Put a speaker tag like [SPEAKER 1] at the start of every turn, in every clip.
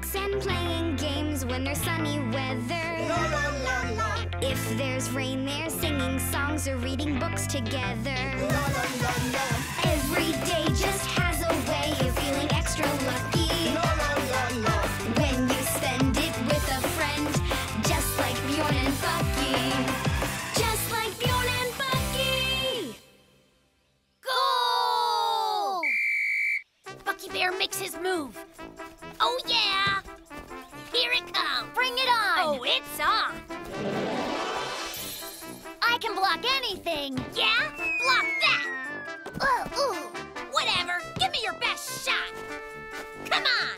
[SPEAKER 1] books and playing games when there's sunny weather.
[SPEAKER 2] La la la la.
[SPEAKER 1] If there's rain, they're singing songs or reading books together.
[SPEAKER 2] La la la la.
[SPEAKER 1] Every day just has a way of feeling extra lucky.
[SPEAKER 2] La la la la.
[SPEAKER 1] When you spend it with a friend, just like Bjorn and Bucky. Just like Bjorn and Bucky.
[SPEAKER 3] Goal! Bucky Bear makes his move. Oh, yeah! Here it comes.
[SPEAKER 4] Bring it on!
[SPEAKER 3] Oh, it's on.
[SPEAKER 4] I can block anything!
[SPEAKER 3] Yeah? Block that! Whatever. Give me your best shot. Come on.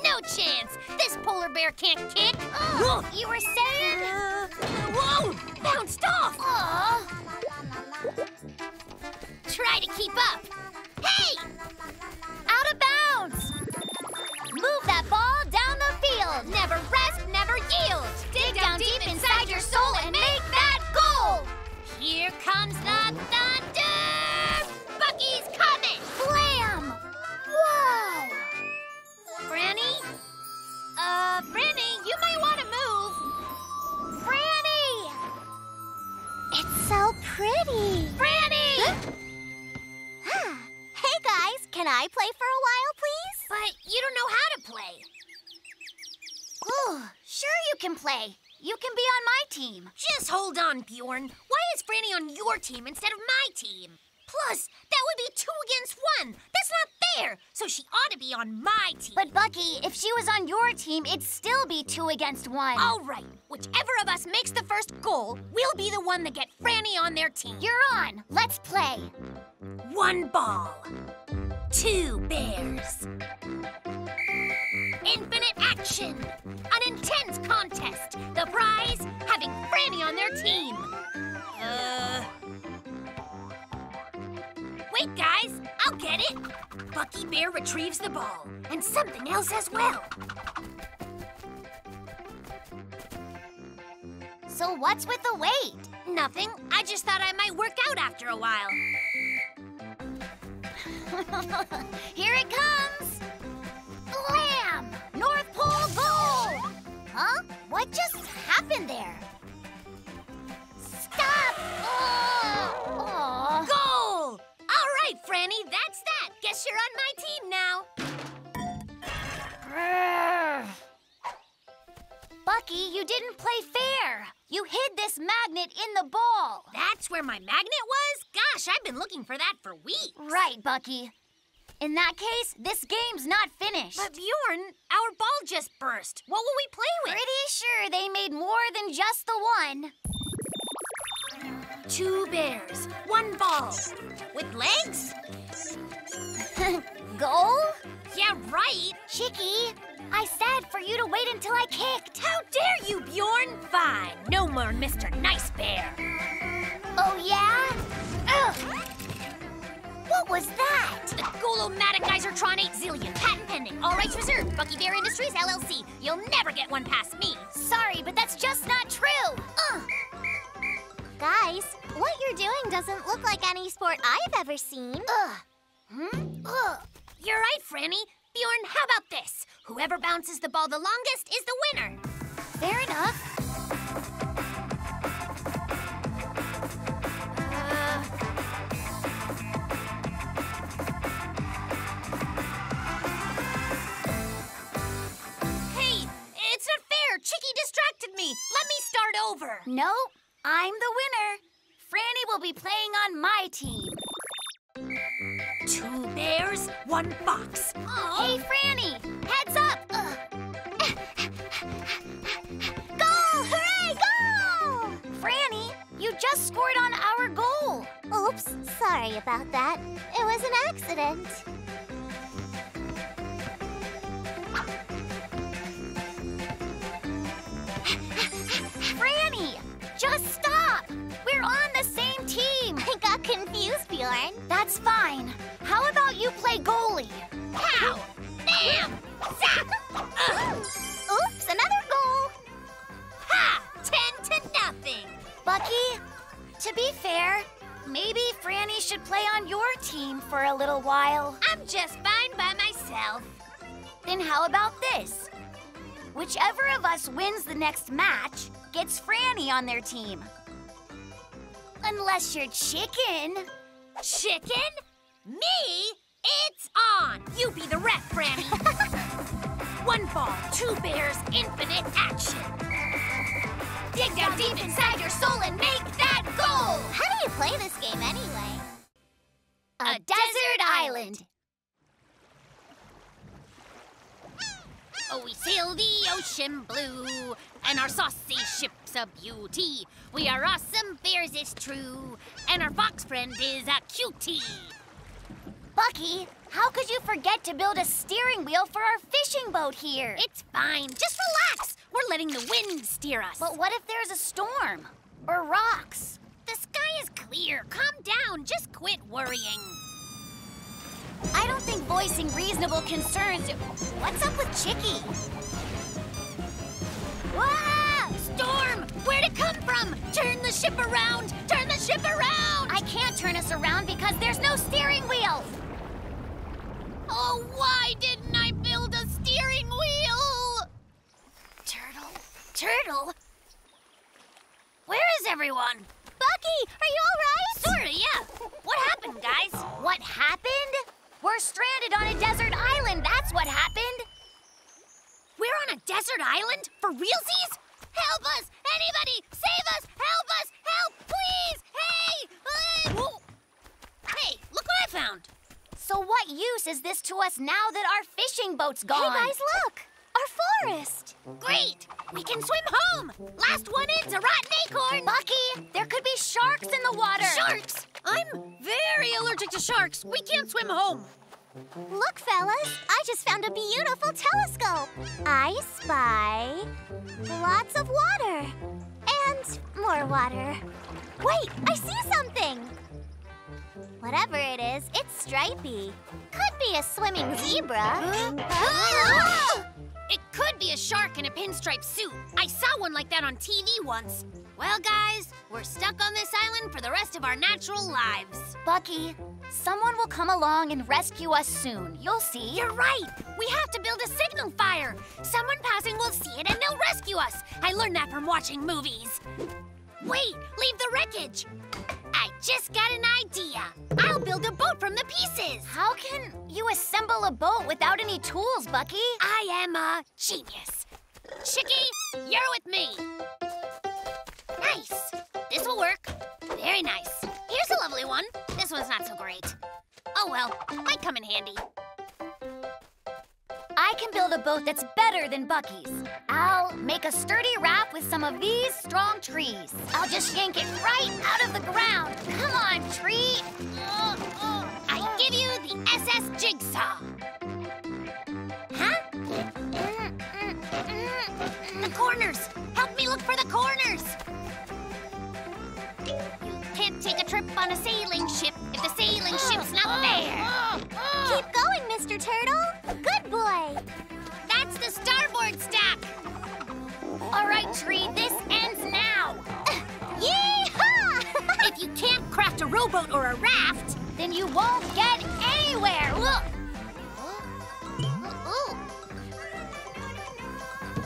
[SPEAKER 3] No chance. This polar bear can't kick.
[SPEAKER 4] Oh, you were saying?
[SPEAKER 3] Whoa! Bounced off.
[SPEAKER 4] Oh.
[SPEAKER 3] Try to keep up. Hey!
[SPEAKER 4] Out of bounds! Move that ball down the field!
[SPEAKER 3] Never rest, never yield.
[SPEAKER 4] Dig down deep inside your soul and make that goal!
[SPEAKER 3] Here comes the thunder! Bucky's coming!
[SPEAKER 4] Blam! Whoa!
[SPEAKER 3] Franny? Franny, you might want to move.
[SPEAKER 4] Franny! It's so pretty.
[SPEAKER 3] Franny!
[SPEAKER 4] Hey guys, can I play for a while, please?
[SPEAKER 3] But you don't know how to play.
[SPEAKER 4] Oh, sure you can play. You can be on my team.
[SPEAKER 3] Just hold on, Bjorn. Why is Franny on your team instead of my team? Plus, that would be 2 against 1. That's not fair. So she ought to be on my team.
[SPEAKER 4] But Bucky, if she was on your team, it'd still be 2 against 1.
[SPEAKER 3] All right. Whichever of us makes the first goal, we'll be the one that get Franny on their team.
[SPEAKER 4] You're on. Let's play.
[SPEAKER 3] 1 ball. 2 bears. Infinite action. An intense contest. The prize, having Franny on their team. Wait, guys. I'll get it. Bucky Bear retrieves the ball. And something else as well.
[SPEAKER 4] So what's with the wait?
[SPEAKER 3] Nothing. I just thought I might work out after a while.
[SPEAKER 4] Here it comes! Blam! North Pole goal! Huh? What just happened there? Stop! Oh!
[SPEAKER 3] Goal! All right, Franny, that's that. Guess you're on my team now.
[SPEAKER 4] Bucky, you didn't play fair. You hid this magnet in the ball.
[SPEAKER 3] That's where my magnet was? Gosh, I've been looking for that for weeks.
[SPEAKER 4] Right, Bucky. In that case, this game's not finished.
[SPEAKER 3] But Bjorn, our ball just burst. What will we play with?
[SPEAKER 4] Pretty sure they made more than just the one.
[SPEAKER 3] 2 bears, 1 ball. With legs?
[SPEAKER 4] Goal?
[SPEAKER 3] Yeah, right.
[SPEAKER 4] Chicky, I said for you to wait until I kicked.
[SPEAKER 3] How dare you, Bjorn? Fine. No more Mr. Nice Bear.
[SPEAKER 4] Oh, yeah? Ugh. What was that?
[SPEAKER 3] The Golomatic Geysertron 8 zillion. Patent pending. All rights reserved. Bucky Bear Industries, LLC. You'll never get one past me.
[SPEAKER 4] Sorry, but that's just not true.
[SPEAKER 5] Guys, what you're doing doesn't look like any sport I've ever seen.
[SPEAKER 3] You're right, Franny. Bjorn, how about this? Whoever bounces the ball the longest is the winner.
[SPEAKER 4] Fair enough.
[SPEAKER 3] Hey, it's not fair. Chicky distracted me. Let me start over.
[SPEAKER 4] Nope, I'm the winner. Franny will be playing on my team.
[SPEAKER 3] 2 bears, 1 fox.
[SPEAKER 4] Hey, Franny, heads up. Goal! Hooray, goal! Franny, you just scored on our goal.
[SPEAKER 5] Oops, sorry about that. It was an accident.
[SPEAKER 4] Franny, just stop. We're on the same team.
[SPEAKER 5] I got confused, Bjorn.
[SPEAKER 4] That's fine. How about you play goalie?
[SPEAKER 3] Pow! Bam! Zap!
[SPEAKER 5] Oops, another goal.
[SPEAKER 3] Ha! 10 to nothing.
[SPEAKER 4] Bucky, to be fair, maybe Franny should play on your team for a little while.
[SPEAKER 3] I'm just fine by myself.
[SPEAKER 4] Then how about this? Whichever of us wins the next match gets Franny on their team. Unless you're chicken.
[SPEAKER 3] Chicken? Me? It's on! You be the ref, Franny. One ball, two bears, infinite action. Dig down deep inside your soul and make that goal!
[SPEAKER 5] How do you play this game anyway?
[SPEAKER 4] A desert island.
[SPEAKER 3] Oh, we sail the ocean blue, and our saucy ship's a beauty. We are awesome bears, it's true, and our fox friend is a cutie.
[SPEAKER 4] Bucky, how could you forget to build a steering wheel for our fishing boat here?
[SPEAKER 3] It's fine, just relax. We're letting the wind steer us.
[SPEAKER 4] But what if there's a storm? Or rocks?
[SPEAKER 3] The sky is clear. Calm down. Just quit worrying.
[SPEAKER 4] I don't think voicing reasonable concerns... What's up with Chicky?
[SPEAKER 3] Wow! Storm! Where'd it come from? Turn the ship around! Turn the ship around!
[SPEAKER 4] I can't turn us around because there's no steering wheel!
[SPEAKER 3] Oh, why didn't I build a steering wheel? Turtle? Where is everyone?
[SPEAKER 4] Bucky, are you all right?
[SPEAKER 3] Sorta, yeah. What happened, guys?
[SPEAKER 4] What happened? We're stranded on a desert island, that's what happened!
[SPEAKER 3] We're on a desert island? For realsies? Help us! Anybody! Save us! Help us! Help! Please! Hey! Whoa. Hey, look what I found!
[SPEAKER 4] So what use is this to us now that our fishing boat's gone?
[SPEAKER 5] Hey guys, look! Our forest!
[SPEAKER 3] Great! We can swim home! Last one in's a rotten acorn!
[SPEAKER 4] Bucky, there could be sharks in the water!
[SPEAKER 3] Sharks! I'm very allergic to sharks. We can't swim home.
[SPEAKER 5] Look, fellas, I just found a beautiful telescope. I spy lots of water and more water. Wait, I see something. Whatever it is, it's stripy. Could be a swimming zebra.
[SPEAKER 3] It could be a shark in a pinstripe suit. I saw one like that on TV once. Well, guys, we're stuck on this island for the rest of our natural lives.
[SPEAKER 4] Bucky, someone will come along and rescue us soon. You'll see.
[SPEAKER 3] You're right. We have to build a signal fire. Someone passing will see it and they'll rescue us. I learned that from watching movies. Wait, leave the wreckage. I just got an idea. I'll build a boat from the pieces.
[SPEAKER 4] How can you assemble a boat without any tools, Bucky?
[SPEAKER 3] I am a genius. Chicky, you're with me. Nice. This will work. Very nice. Here's a lovely one. This one's not so great. Oh well, might come in handy.
[SPEAKER 4] I can build a boat that's better than Bucky's. I'll make a sturdy raft with some of these strong trees. I'll just yank it right out of the ground. Come on, tree.
[SPEAKER 3] I give you the SS Jigsaw. Huh? The corners. Help me look for the corners. You can't take a trip on a sailing ship if the sailing ship's not there.
[SPEAKER 5] Keep going, Mr. Turtle. Good boy.
[SPEAKER 3] That's the starboard stack.
[SPEAKER 4] All right, tree, this ends now.
[SPEAKER 5] Yeehaw!
[SPEAKER 3] If you can't craft a rowboat or a raft,
[SPEAKER 4] Then you won't get anywhere. Look.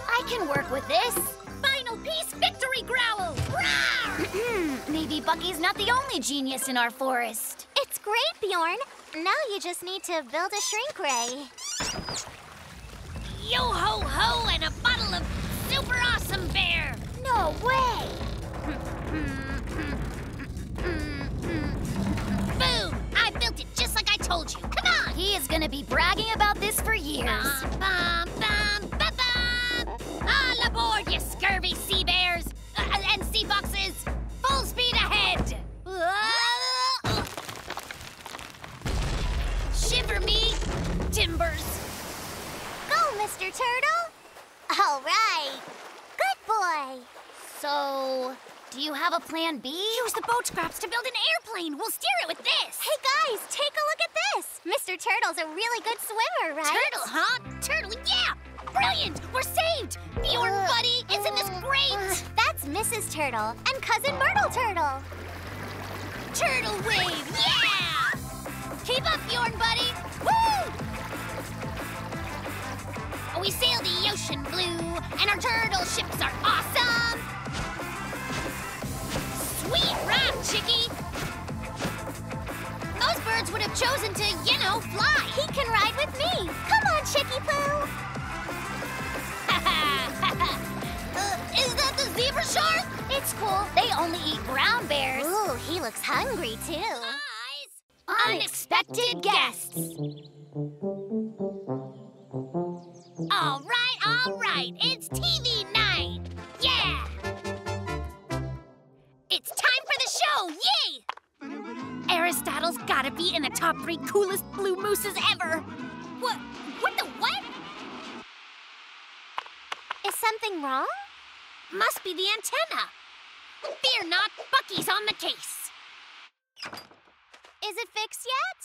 [SPEAKER 4] I can work with this.
[SPEAKER 3] final piece victory growl. Rawr!
[SPEAKER 4] Maybe Bucky's not the only genius in our forest.
[SPEAKER 5] It's great, Bjorn. Now you just need to build a shrink ray.
[SPEAKER 3] Yo ho ho and a bottle of super awesome bear.
[SPEAKER 4] No way!
[SPEAKER 3] Boom! I built it just like I told you. Come on!
[SPEAKER 4] He is gonna be bragging about this for years.
[SPEAKER 3] Bum, bum, bum, bum, bum. All aboard, you scurvy sea bears and sea foxes. Full speed ahead. Shiver me timbers.
[SPEAKER 5] Go, Mr. Turtle. All right. Good boy.
[SPEAKER 4] So, do you have a plan B?
[SPEAKER 3] Use the boat scraps to build an airplane. We'll steer it with this.
[SPEAKER 5] Hey, guys, take a look at this. Mr. Turtle's a really good swimmer, right?
[SPEAKER 3] Turtle, huh? Turtle, yeah! Brilliant! We're saved! Bjorn, buddy, isn't this great?
[SPEAKER 5] That's Mrs. Turtle and Cousin Myrtle Turtle.
[SPEAKER 3] Turtle wave, yeah! Keep up, Bjorn, buddy! Woo! We sail the ocean ocean blue, and our turtle ships are awesome. Sweet rap, Chicky. Most birds would have chosen to, fly.
[SPEAKER 5] He can ride with me. Come on, Chicky Poo.
[SPEAKER 3] Is that the zebra shark?
[SPEAKER 4] It's cool. They only eat brown bears.
[SPEAKER 5] Ooh, he looks hungry, too.
[SPEAKER 3] Eyes. Unexpected guests. All right. It's TV night. Yeah. It's time for the show. Yay! Aristotle's gotta be in the top 3 coolest blue mooses ever. What the what?
[SPEAKER 5] Is something wrong?
[SPEAKER 3] Must be the antenna. Fear not, Bucky's on the case.
[SPEAKER 5] Is it fixed yet?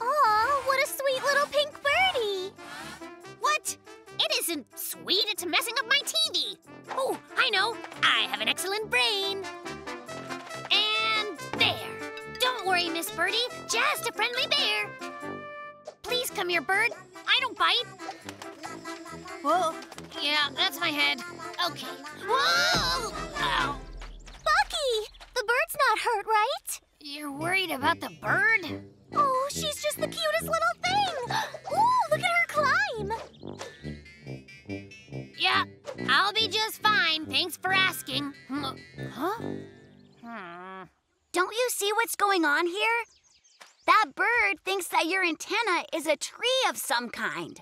[SPEAKER 5] Aw, what a sweet little pink birdie.
[SPEAKER 3] What? It isn't sweet, it's messing up my TV. Oh, I know. I have an excellent brain. And there. Don't worry, Miss Birdie. Just a friendly bear. Please come here, bird. I don't bite. Whoa. Yeah, that's my head. Okay. Whoa! Ow.
[SPEAKER 5] Bucky, the bird's not hurt, right?
[SPEAKER 3] You're worried about the bird?
[SPEAKER 5] Oh, she's just the cutest little thing. Ooh, look at her climb.
[SPEAKER 3] Yeah, I'll be just fine. Thanks for asking. Huh?
[SPEAKER 4] Don't you see what's going on here? That bird thinks that your antenna is a tree of some kind.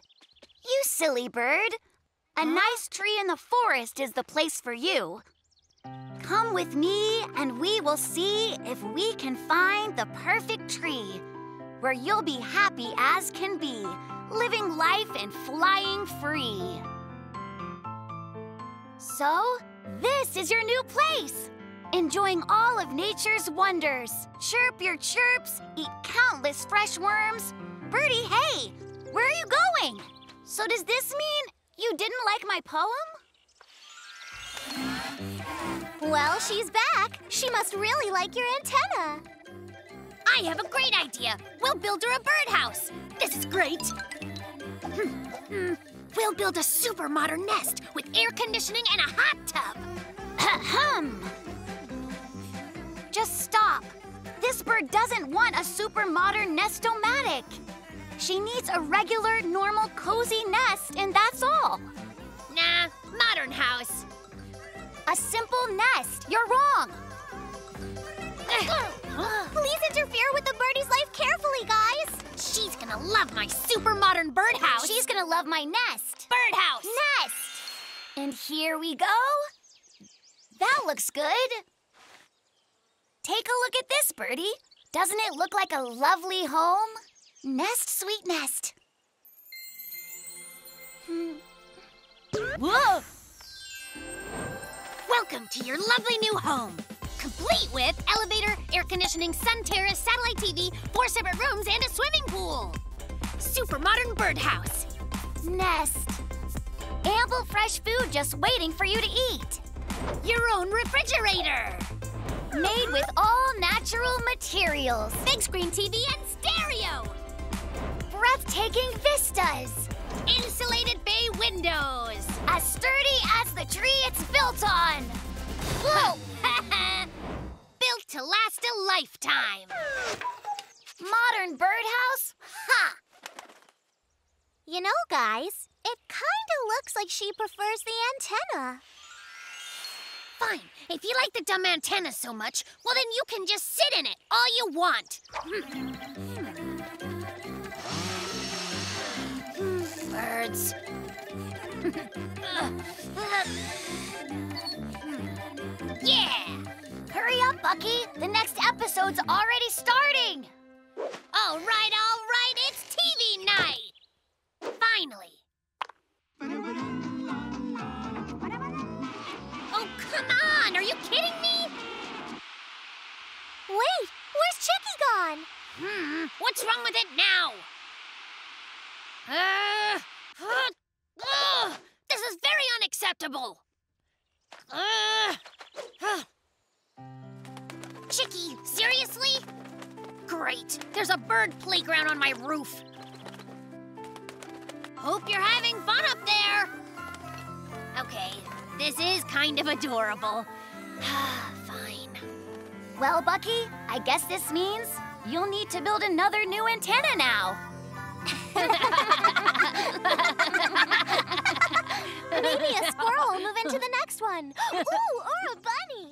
[SPEAKER 4] You silly bird. A nice tree in the forest is the place for you. Come with me and we will see if we can find the perfect tree where you'll be happy as can be, living life and flying free. So, this is your new place. Enjoying all of nature's wonders. Chirp your chirps, eat countless fresh worms. Birdie, hey, where are you going? So does this mean you didn't like my poem?
[SPEAKER 5] Well, she's back. She must really like your antenna.
[SPEAKER 3] I have a great idea. We'll build her a birdhouse. This is great. We'll build a super modern nest with air conditioning and a hot tub.
[SPEAKER 4] Ahem. Just stop. This bird doesn't want a super modern nest-o-matic. She needs a regular, normal, cozy nest, and that's all.
[SPEAKER 3] Nah, modern house.
[SPEAKER 4] A simple nest. You're wrong.
[SPEAKER 5] Please interfere with the birdie's life carefully, guys.
[SPEAKER 3] She's gonna love my super modern birdhouse.
[SPEAKER 4] She's gonna love my nest.
[SPEAKER 3] Birdhouse.
[SPEAKER 4] Nest. And here we go. That looks good. Take a look at this, Birdie. Doesn't it look like a lovely home? Nest, sweet nest.
[SPEAKER 3] Whoa! Welcome to your lovely new home. Complete with elevator, air conditioning, sun terrace, satellite TV, 4 separate rooms, and a swimming pool. Super modern birdhouse.
[SPEAKER 4] Nest. Ample fresh food just waiting for you to eat.
[SPEAKER 3] Your own refrigerator.
[SPEAKER 4] Made with all natural materials.
[SPEAKER 3] Big screen TV and stereo.
[SPEAKER 4] Breathtaking vistas.
[SPEAKER 3] Insulated bay windows.
[SPEAKER 4] As sturdy as the tree it's built on.
[SPEAKER 3] Whoa! Built to last a lifetime.
[SPEAKER 4] Modern birdhouse? Ha!
[SPEAKER 5] You know, guys, it kind of looks like she prefers the antenna.
[SPEAKER 3] Fine. If you like the dumb antenna so much, well, then you can just sit in it all you want. Birds. Yeah!
[SPEAKER 4] Hurry up, Bucky. The next episode's already starting.
[SPEAKER 3] All right, it's TV night! Finally! Oh, come on! Are you kidding me?
[SPEAKER 5] Wait, where's Chicky gone?
[SPEAKER 3] What's wrong with it now? This is very unacceptable! Chicky, seriously? Great, there's a bird playground on my roof. Hope you're having fun up there. Okay, this is kind of adorable. Fine.
[SPEAKER 4] Well, Bucky, I guess this means you'll need to build another new antenna now.
[SPEAKER 5] Maybe a squirrel will move into the next one. Ooh, or a bunny.